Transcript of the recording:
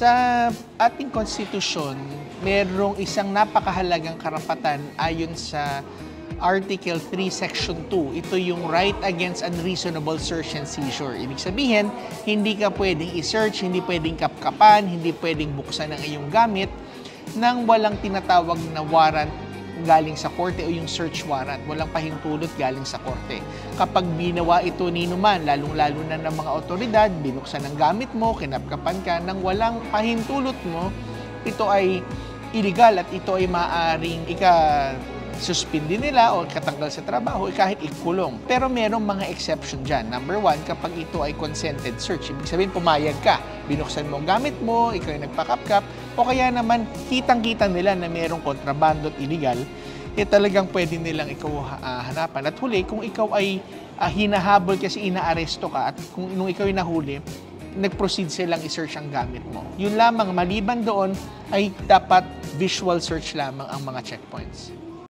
Sa ating konstitusyon, merong isang napakahalagang karapatan ayon sa Article 3, Section 2. Ito yung right against unreasonable search and seizure. Ibig sabihin, hindi ka pwedeng i-search, hindi pwedeng kapkapan, hindi pwedeng buksan ang iyong gamit nang walang tinatawag na warrant galing sa korte o yung search warrant. Walang pahintulot galing sa korte. Kapag binawa ito ni numan, lalong-lalo na ng mga otoridad, binuksan ang gamit mo, kinapkapan ka, nang walang pahintulot mo, ito ay illegal at ito ay maaaring suspindi nila o katanggal sa trabaho kahit ikulong. Pero merong mga exception dyan. Number one, kapag ito ay consented search, ibig sabihin pumayag ka, binuksan mo ang gamit mo, ikaw ay nagpakapkap, o kaya naman kitang-kita nila na merong kontrabando at illegal, talagang pwede nilang ikaw hanapan. At huli, kung ikaw ay hinahabol kasi inaaresto ka at kung nung ikaw ay nahuli, nag-proceed silang i-search ang gamit mo. Yun lamang, maliban doon, ay dapat visual search lamang ang mga checkpoints.